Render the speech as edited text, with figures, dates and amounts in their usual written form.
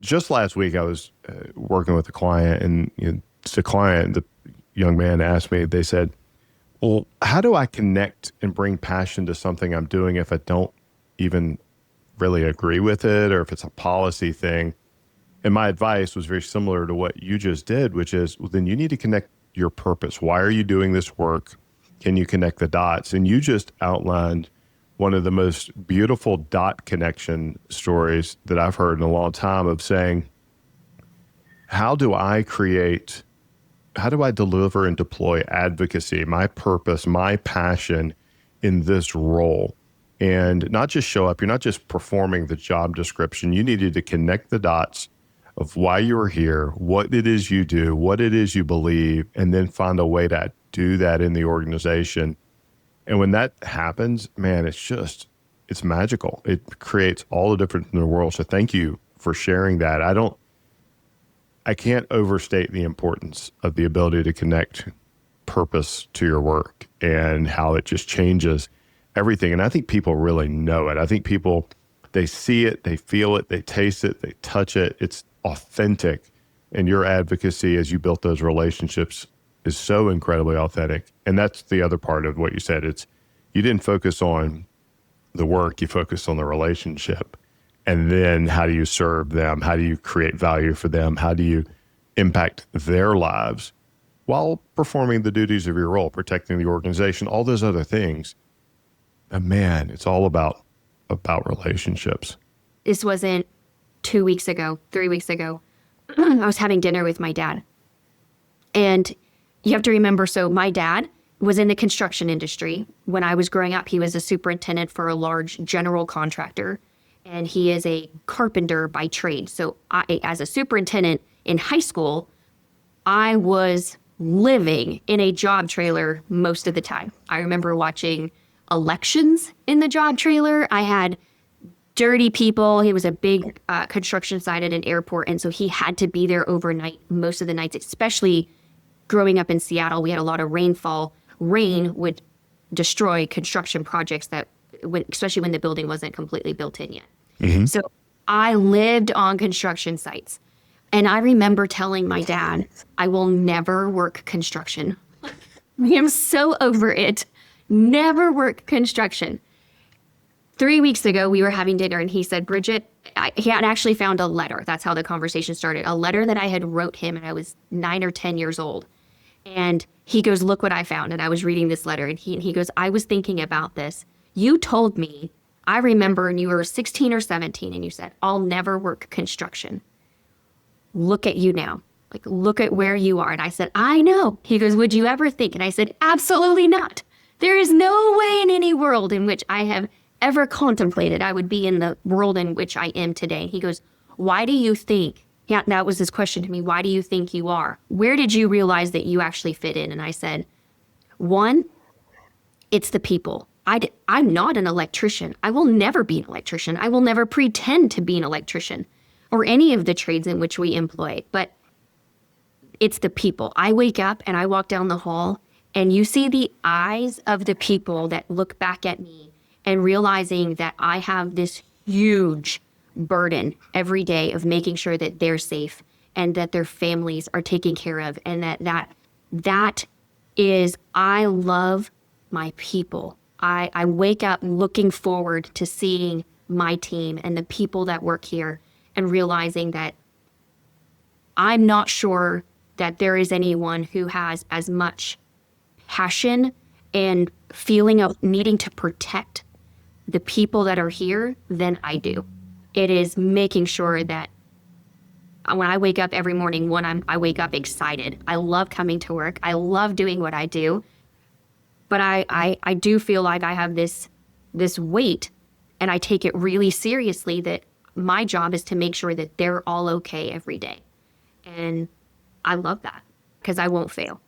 Just last week, I was working with a client, and the client, the young man asked me, they said, well, how do I connect and bring passion to something I'm doing if I don't even really agree with it, or if it's a policy thing? And my advice was very similar to what you just did, which is, well, then you need to connect your purpose. Why are you doing this work? Can you connect the dots? And you just outlined one of the most beautiful dot connection stories that I've heard in a long time, of saying, how do I deliver and deploy advocacy, my purpose, my passion in this role? And not just show up, you're not just performing the job description. You needed to connect the dots of why you are here, what it is you do, what it is you believe, and then find a way to do that in the organization. And when that happens, man, it's magical. It creates all the difference in the world. So thank you for sharing that. I can't overstate the importance of the ability to connect purpose to your work and how it just changes everything. And I think people really know it. I think people, they see it, they feel it, they taste it, they touch it. It's authentic. And your advocacy as you built those relationships is so incredibly authentic. And that's the other part of what you said. You didn't focus on the work, you focused on the relationship. And then how do you serve them? How do you create value for them? How do you impact their lives while performing the duties of your role, protecting the organization, all those other things? And man, it's all about relationships. This wasn't 2 weeks ago, 3 weeks ago. I was having dinner with my dad. And you have to remember, so my dad was in the construction industry. When I was growing up, he was a superintendent for a large general contractor, and he is a carpenter by trade. So as a superintendent in high school, I was living in a job trailer most of the time. I remember watching elections in the job trailer. I had dirty people. He was a big construction site at an airport, and so he had to be there overnight most of the nights, especially growing up in Seattle. We had a lot of rainfall. Rain would destroy construction projects especially when the building wasn't completely built in yet. Mm-hmm. So I lived on construction sites. And I remember telling my dad, I will never work construction. I am so over it. Never work construction. 3 weeks ago, we were having dinner, and he said, Bridget, he had actually found a letter. That's how the conversation started. A letter that I had wrote him, and I was 9 or 10 years old. And he goes, look what I found. And I was reading this letter, and he goes, I was thinking about this. You told me, I remember when you were 16 or 17, and you said, I'll never work construction. Look at you now. Like, look at where you are. And I said, I know. He goes, would you ever think? And I said, absolutely not. There is no way in any world in which I have ever contemplated I would be in the world in which I am today. He goes, why do you think? Yeah, that was his question to me. Why do you think you are? Where did you realize that you actually fit in? And I said, one, it's the people. I'm not an electrician. I will never be an electrician. I will never pretend to be an electrician or any of the trades in which we employ. But it's the people. I wake up and I walk down the hall, and you see the eyes of the people that look back at me, and realizing that I have this huge burden every day of making sure that they're safe and that their families are taken care of. And that is, I love my people. I wake up looking forward to seeing my team and the people that work here, and realizing that I'm not sure that there is anyone who has as much passion and feeling of needing to protect the people that are here than I do. It is making sure that when I wake up every morning, I wake up excited. I love coming to work. I love doing what I do. But I do feel like I have this weight, and I take it really seriously, that my job is to make sure that they're all okay every day. And I love that, because I won't fail.